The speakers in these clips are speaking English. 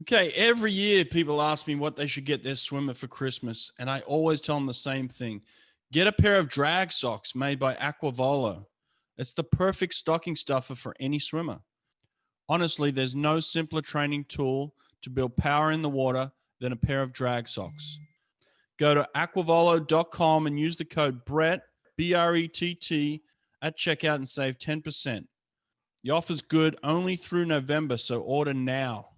Okay, every year people ask me what they should get their swimmer for Christmas, and I always tell them the same thing. Get a pair of drag socks made by Aqua. It's the perfect stocking stuffer for any swimmer. Honestly, there's no simpler training tool to build power in the water than a pair of drag socks. Go to aquavolo.com and use the code BRETT, BRETT, at checkout and save 10%. The offer's good only through November, so order now.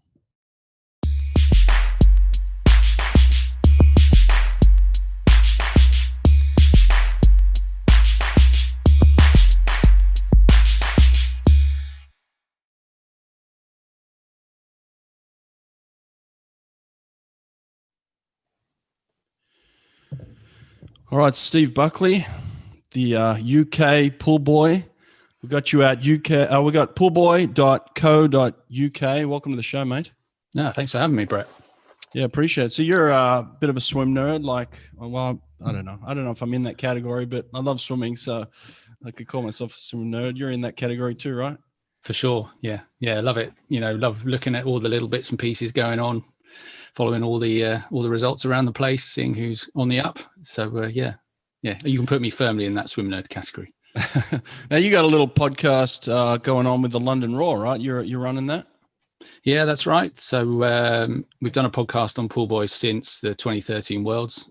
All right, Steve Buckley, the UK pullbuoy. We got you at UK. We got pullbuoy.co.uk. Welcome to the show, mate. No, thanks for having me, Brett. Yeah, appreciate it. So you're a bit of a swim nerd, well, I don't know. I don't know if I'm in that category, but I love swimming, so I could call myself a swim nerd. You're in that category too, right? For sure. Yeah, love it. Love looking at all the little bits and pieces going on, following all the results around the place, seeing who's on the up. So yeah, you can put me firmly in that swim nerd category. Now you got a little podcast going on with the London Raw, right? You're running that? Yeah, that's right. So we've done a podcast on pool boys since the 2013 Worlds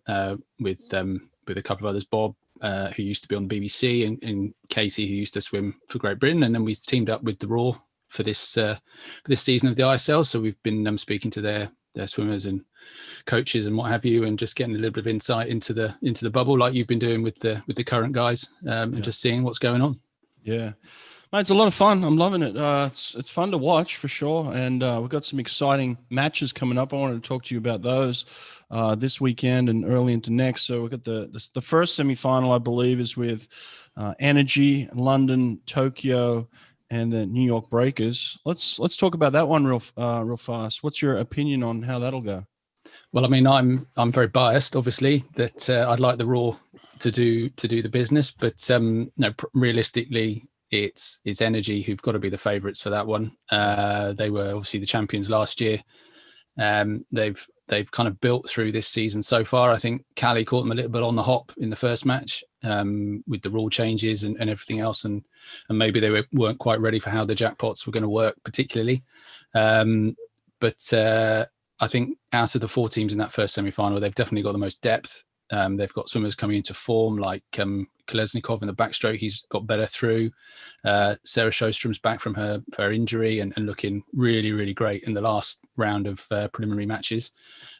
with a couple of others, Bob, who used to be on the BBC, and Casey, who used to swim for Great Britain, and then we've teamed up with the Raw for this season of the ISL. So we've been speaking to their swimmers and coaches and what have you, and just getting a little bit of insight into the bubble, like you've been doing with the current guys, and just seeing what's going on. Yeah, mate, it's a lot of fun. I'm loving it. It's fun to watch for sure, and we've got some exciting matches coming up. I wanted to talk to you about those this weekend and early into next. So we've got the first semifinal, I believe, is with Energy, London, Tokyo, and the New York Breakers. Let's talk about that one real fast. What's your opinion on how that'll go? Well, I mean, I'm very biased, obviously, that I'd like the Raw to do the business, but no, realistically, it's Energy who've got to be the favourites for that one. They were obviously the champions last year. They've kind of built through this season so far. I think Cali caught them a little bit on the hop in the first match with the rule changes and everything else, and maybe they weren't quite ready for how the jackpots were going to work, particularly. But I think out of the four teams in that first semi-final, they've definitely got the most depth. They've got swimmers coming into form like Kolesnikov in the backstroke. He's got better through. Sarah Sjöström's back from her injury and looking really, really great in the last round of preliminary matches.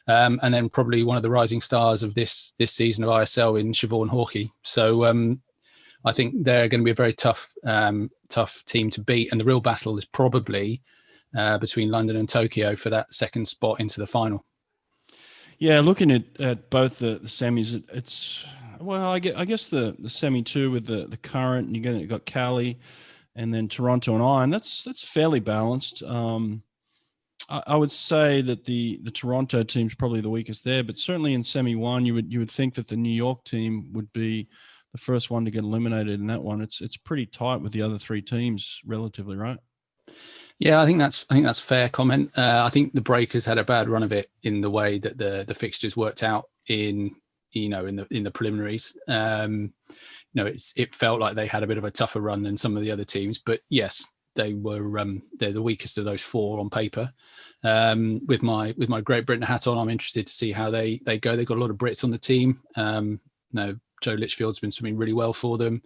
And then probably one of the rising stars of this season of ISL in Siobhan Horky. So I think they're going to be a very tough team to beat. And the real battle is probably between London and Tokyo for that second spot into the final. Yeah, looking at both the semis, it's I guess the semi two with the current, and you got Cali, and then Toronto and Iron. That's fairly balanced. I would say that the Toronto team's probably the weakest there, but certainly in semi one, you would think that the New York team would be the first one to get eliminated in that one. It's pretty tight with the other three teams, relatively, right? Yeah, I think that's a fair comment. I think the Breakers had a bad run of it in the way that the fixtures worked out in the preliminaries. It felt like they had a bit of a tougher run than some of the other teams, but yes, they were they're the weakest of those four on paper. With my Great Britain hat on, I'm interested to see how they go. They've got a lot of Brits on the team. Joe Litchfield's been swimming really well for them.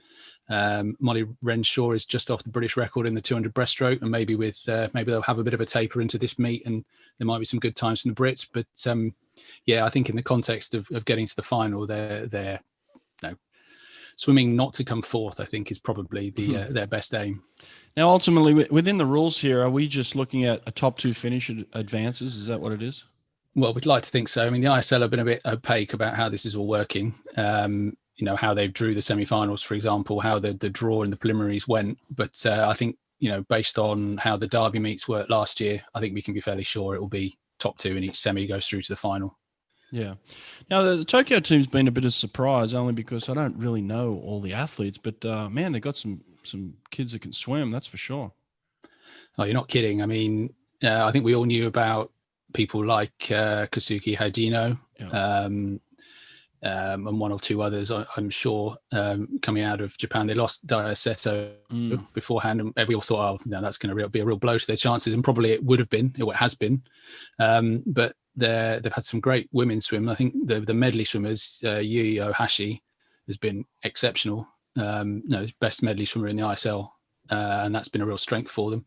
Molly Renshaw is just off the British record in the 200 breaststroke, and maybe they'll have a bit of a taper into this meet, and there might be some good times from the Brits. But I think in the context of getting to the final, they're swimming not to come fourth, I think, is probably their best aim. Now, ultimately, within the rules here, are we just looking at a top two finish advances? Is that what it is? Well, we'd like to think so. I mean, the ISL have been a bit opaque about how this is all working. How they drew the semi-finals, for example, how the draw in the preliminaries went. But I think, based on how the Derby meets worked last year, I think we can be fairly sure it will be top two in each semi goes through to the final. Yeah. Now, the Tokyo team's been a bit of a surprise, only because I don't really know all the athletes. But, man, they've got some kids that can swim, that's for sure. Oh, you're not kidding. I mean, I think we all knew about people like Kazuki Hidino, and one or two others, I'm sure, coming out of Japan. They lost Daiseto beforehand, and we all thought, oh, no, that's going to be a real blow to their chances, and probably it would have been, it has been. But they've had some great women's swim. I think the medley swimmers, Yui Ohashi, has been exceptional. Best medley swimmer in the ISL, and that's been a real strength for them.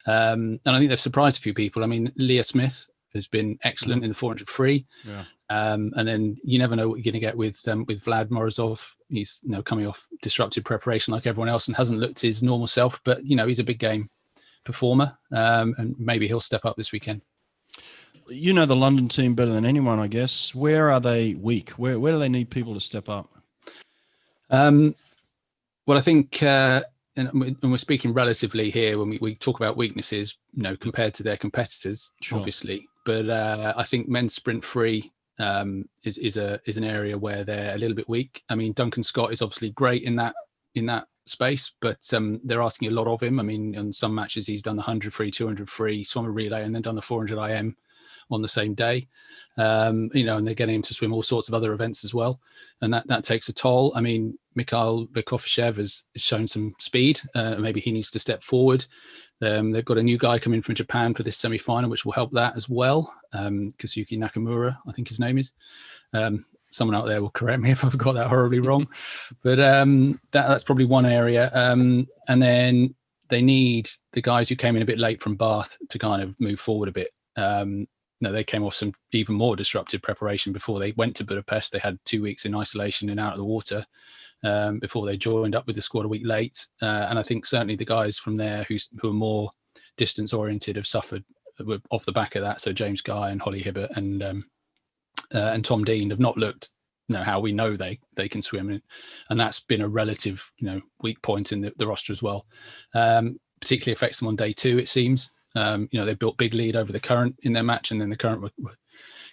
And I think they've surprised a few people. I mean, Leah Smith has been excellent in the 400 free. Yeah. And then you never know what you're going to get with Vlad Morozov. He's coming off disrupted preparation like everyone else and hasn't looked his normal self, but he's a big game performer, and maybe he'll step up this weekend. You know the London team better than anyone, I guess. Where are they weak? Where do they need people to step up? Well, I think, and we're speaking relatively here when we talk about weaknesses, compared to their competitors, obviously. But I think men's sprint free is an area where they're a little bit weak. I mean, Duncan Scott is obviously great in that space, but they're asking a lot of him. I mean, in some matches he's done the 100 free, 200 free, swum a relay, and then done the 400 IM on the same day. And they're getting him to swim all sorts of other events as well, and that takes a toll. I mean, Mikhail Vikofishev has shown some speed. Maybe he needs to step forward. They've got a new guy coming from Japan for this semi-final, which will help that as well. Kazuki Nakamura, I think his name is. Someone out there will correct me if I've got that horribly wrong. But that's probably one area. And then they need the guys who came in a bit late from Bath to kind of move forward a bit. They came off some even more disrupted preparation before they went to Budapest. They had 2 weeks in isolation and out of the water before they joined up with the squad a week late. And I think certainly the guys from there who are more distance oriented have suffered off the back of that. So James Guy and Holly Hibbert and Tom Dean have not looked how we know they can swim, and that's been a relative weak point in the roster as well. Particularly affects them on day two, it seems. They built big lead over the Current in their match, and then the Current were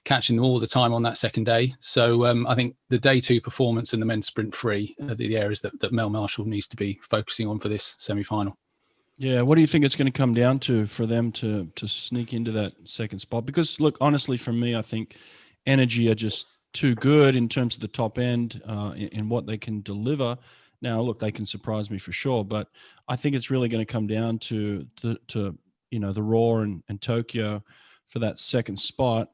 catching them all the time on that second day. So I think the day two performance and the men's sprint free are the areas that Mel Marshall needs to be focusing on for this semi-final. Yeah, what do you think it's going to come down to for them to sneak into that second spot? Because look, honestly, for me, I think Energy are just too good in terms of the top end in what they can deliver. Now, look, they can surprise me for sure, but I think it's really going to come down to the Raw and Tokyo for that second spot.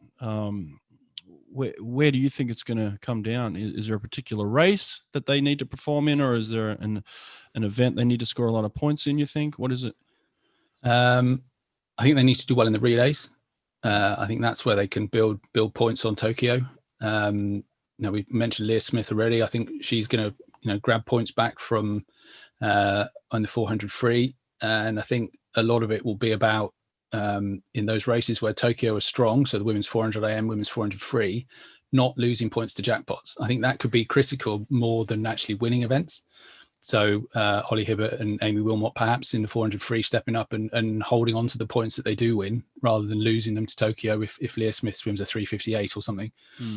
Where do you think it's going to come down? Is there a particular race that they need to perform in, or is there an event they need to score a lot of points in, you think? What is it? I think they need to do well in the relays. I think that's where they can build points on Tokyo. We mentioned Leah Smith already. I think she's going to grab points back from on the 400 free, and I think a lot of it will be about in those races where Tokyo is strong, so the women's 400 AM, women's 400 free, not losing points to jackpots. I think that could be critical more than actually winning events. So Holly Hibbert and Amy Wilmot perhaps in the 400 free stepping up and holding on to the points that they do win rather than losing them to Tokyo if Leah Smith swims a 3:58 or something.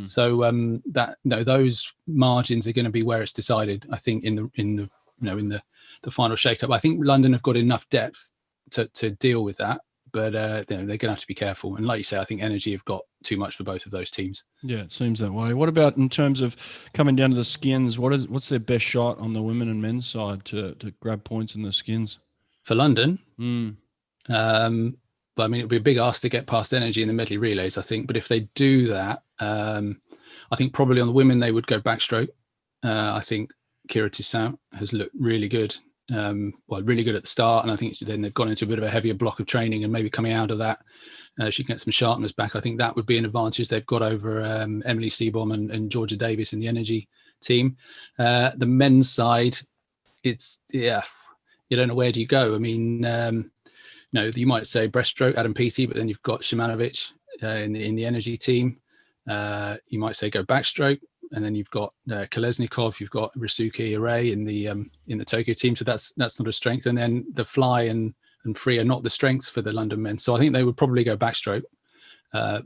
So those margins are going to be where it's decided, I think, in the final shake-up. I think London have got enough depth to deal with that, but they're going to have to be careful. And like you say, I think Energy have got too much for both of those teams. Yeah, it seems that way. What about in terms of coming down to the skins? What's their best shot on the women and men's side to grab points in the skins? For London? But I mean, it would be a big ask to get past Energy in the medley relays, I think. But if they do that, I think probably on the women, they would go backstroke. I think Kira Tissot has looked really good. Really good at the start, and I think then they've gone into a bit of a heavier block of training, and maybe coming out of that she can get some sharpness back. I think that would be an advantage they've got over Emily Seabom and Georgia Davis in the Energy team. The men's side, it's you don't know where do you go. I mean, you might say breaststroke Adam Peaty, but then you've got Shimanovic in the Energy team. You might say go backstroke. And then you've got Kolesnikov, you've got Risuke Arai in the Tokyo team, so that's not a strength. And then the fly and free are not the strengths for the London men. So I think they would probably go backstroke,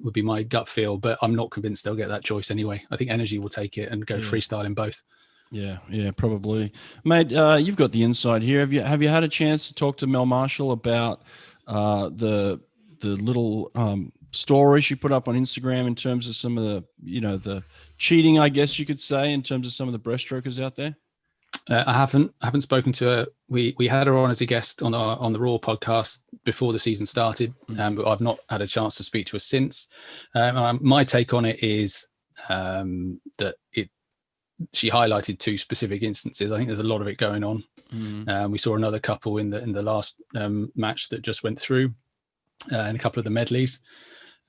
would be my gut feel, but I'm not convinced they'll get that choice anyway. I think Energy will take it and go freestyle in both. Yeah, probably. Mate, you've got the inside here. Have you had a chance to talk to Mel Marshall about the little story she put up on Instagram in terms of some of the, the cheating, I guess you could say, in terms of some of the breaststrokers out there? I haven't spoken to her. We had her on as a guest on the Raw podcast before the season started, but I've not had a chance to speak to her since. My take on it is that she highlighted two specific instances. I think there's a lot of it going on. We saw another couple in the last match that just went through, and a couple of the medleys,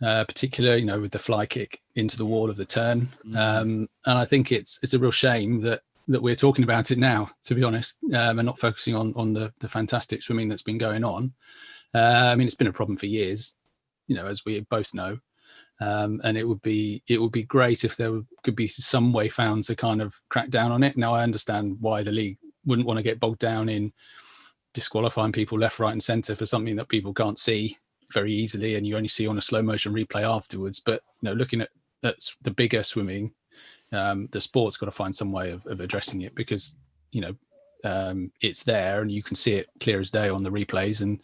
particularly, with the fly kick into the wall of the turn. And I think it's a real shame that we're talking about it now, to be honest, and not focusing on the fantastic swimming that's been going on. It's been a problem for years, as we both know. And it would be great if there could be some way found to kind of crack down on it. Now, I understand why the league wouldn't want to get bogged down in disqualifying people left, right, and centre for something that people can't see very easily, and you only see on a slow motion replay afterwards. But looking at the bigger swimming, the sport's got to find some way of addressing it, because it's there and you can see it clear as day on the replays, and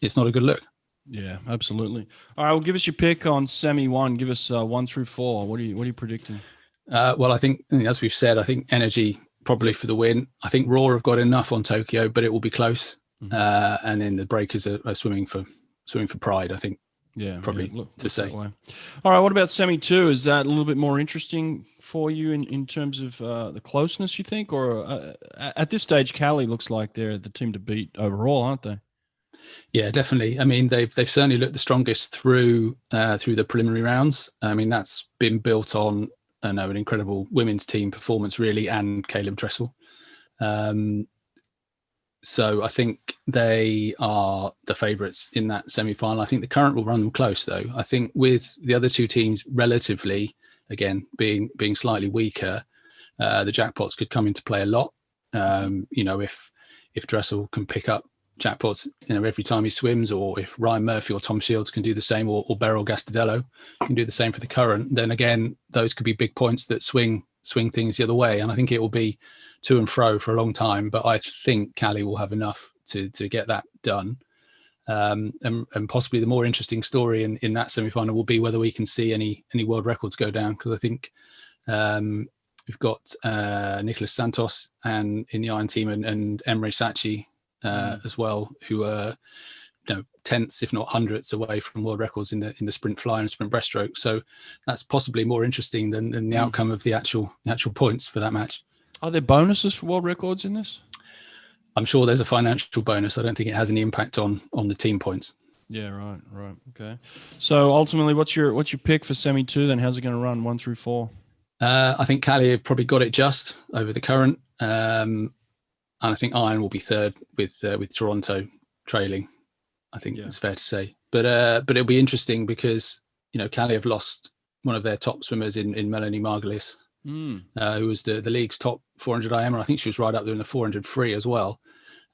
it's not a good look. Yeah, absolutely. All right, well, give us your pick on semi one. Give us 1 through 4. What are you predicting? Well, I think, as we've said, I think Energy probably for the win. I think Raw have got enough on Tokyo, but it will be close. And then the breakers are swimming for pride, I think. Yeah, probably to say. All right, what about semi 2? Is that a little bit more interesting for you in terms of the closeness, you think? Or at this stage, Cali looks like they're the team to beat overall, aren't they? Yeah, definitely. They've certainly looked the strongest through the preliminary rounds. That's been built on an incredible women's team performance, really, and Caleb Dressel. So I think they are the favourites in that semi-final. I think the current will run them close, though. I think with the other two teams relatively, again, being slightly weaker, the jackpots could come into play a lot. If Dressel can pick up jackpots, every time he swims, or if Ryan Murphy or Tom Shields can do the same, or Beryl Gastadello can do the same for the current, then again, those could be big points that swing things the other way. And I think it will be to and fro for a long time, but I think Cali will have enough to get that done. And possibly the more interesting story in that semi-final will be whether we can see any world records go down, because I think we've got Nicholas Santos and in the Iron Team and Emre Sachi as well, who are tenths, if not hundredths, away from world records in the sprint fly and sprint breaststroke. So that's possibly more interesting than the outcome of the actual points for that match. Are there bonuses for world records in this? I'm sure there's a financial bonus. I don't think it has any impact on the team points. Yeah, right. Okay. So ultimately, what's your pick for semi 2 then? How's it going to run 1 through 4? I think Cali have probably got it just over the current. And I think Iron will be third with Toronto trailing. I think it's fair to say. But it'll be interesting because, Cali have lost one of their top swimmers in Melanie Margulis, who was the league's top 400 IM. I think she was right up there in the 400 free as well.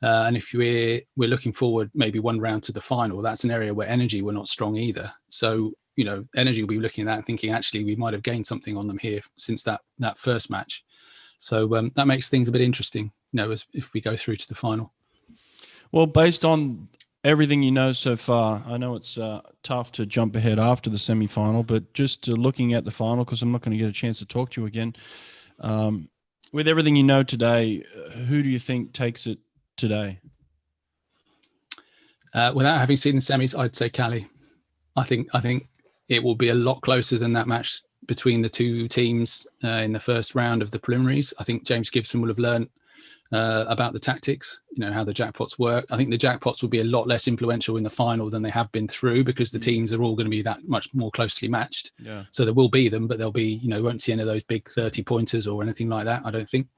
And if we're looking forward maybe one round to the final, that's an area where Energy were not strong either. So, Energy will be looking at that and thinking, actually, we might have gained something on them here since that first match. So that makes things a bit interesting, if we go through to the final. Well, based on everything you know so far, I know it's tough to jump ahead after the semi-final, but just looking at the final, because I'm not going to get a chance to talk to you again. With everything you know today, who do you think takes it today? Without having seen the semis, I'd say Cali. I think it will be a lot closer than that match between the two teams in the first round of the preliminaries. I think James Gibson will have learned about the tactics, how the jackpots work. I think the jackpots will be a lot less influential in the final than they have been through, because the teams are all going to be that much more closely matched. Yeah. So there will be them, but there'll be, won't see any of those big 30 pointers or anything like that, I don't think.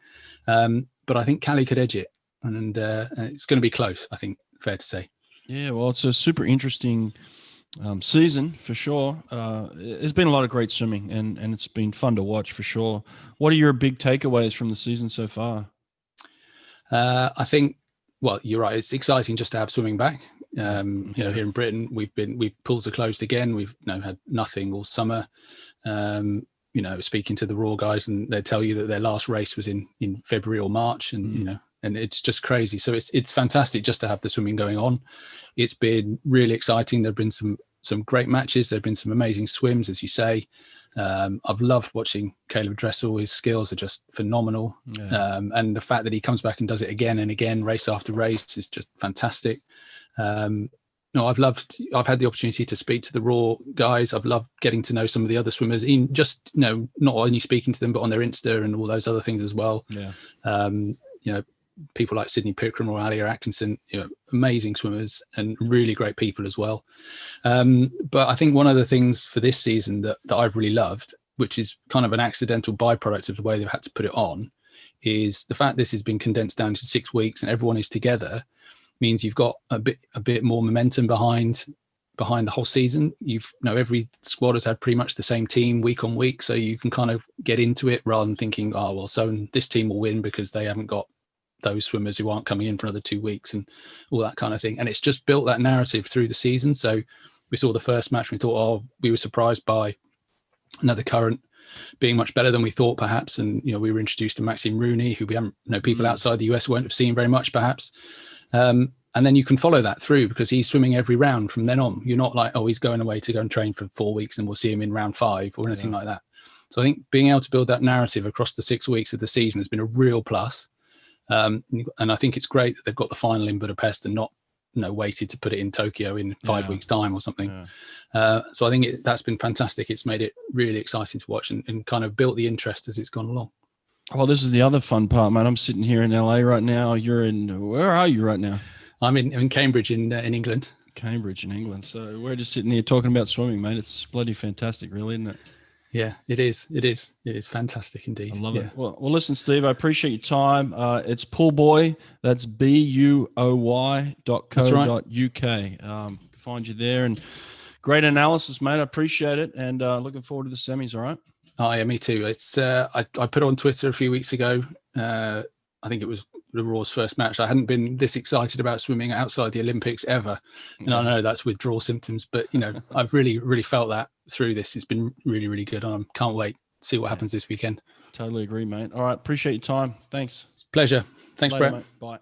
But I think Cali could edge it, and it's going to be close, I think, fair to say. Yeah, well, it's a super interesting season for sure. There's been a lot of great swimming, and it's been fun to watch for sure. What are your big takeaways from the season so far? I think, well, you're right. It's exciting just to have swimming back. Here in Britain, pools are closed again. We've had nothing all summer. Speaking to the Raw guys, and they tell you that their last race was in February or March, and and it's just crazy. So it's fantastic just to have the swimming going on. It's been really exciting. There've been some some great matches. There've been some amazing swims, as you say. I've loved watching Caleb Dressel. His skills are just phenomenal. Yeah. And the fact that he comes back and does it again and again, race after race, is just fantastic. No, I've had the opportunity to speak to the Raw guys. I've loved getting to know some of the other swimmers, in just, not only speaking to them, but on their Insta and all those other things as well. Yeah. People like Sydney Pickram or Alia Atkinson, amazing swimmers and really great people as well. But I think one of the things for this season that I've really loved, which is kind of an accidental byproduct of the way they've had to put it on, is the fact this has been condensed down to 6 weeks and everyone is together, means you've got a bit more momentum behind the whole season. Every squad has had pretty much the same team week on week, so you can kind of get into it rather than thinking, oh well, so this team will win because they haven't got those swimmers who aren't coming in for another 2 weeks and all that kind of thing. And it's just built that narrative through the season. So we saw the first match, we thought, we were surprised by another current being much better than we thought perhaps, and we were introduced to Maxime Rooney, who we haven't, people outside the US won't have seen very much perhaps. And then you can follow that through because he's swimming every round from then on. You're not like, he's going away to go and train for 4 weeks and we'll see him in round 5 or anything like that. So I think being able to build that narrative across the 6 weeks of the season has been a real plus. And I think it's great that they've got the final in Budapest and not waited to put it in Tokyo in 5 weeks time or something. So I think that's been fantastic. It's made it really exciting to watch and kind of built the interest as it's gone along. Well, this is the other fun part, man. I'm sitting here in LA right now. Where are you right now? I'm in Cambridge in England. Cambridge in England. So we're just sitting here talking about swimming, mate. It's bloody fantastic, really, isn't it? Yeah, it is. It is fantastic indeed. I love it. Well, listen, Steve, I appreciate your time. It's pullbuoy. That's buoy.co.uk. Find you there, and great analysis, mate. I appreciate it, and looking forward to the semis. All right. Oh yeah, me too. It's I put on Twitter a few weeks ago. I think it was the Raw's first match. I hadn't been this excited about swimming outside the Olympics ever. And I know that's withdrawal symptoms, but I've really, really felt that through this. It's been really, really good. I can't wait to see what happens this weekend. Totally agree, mate. All right. Appreciate your time. Thanks. It's a pleasure. Thanks, Later, Brett. Mate. Bye.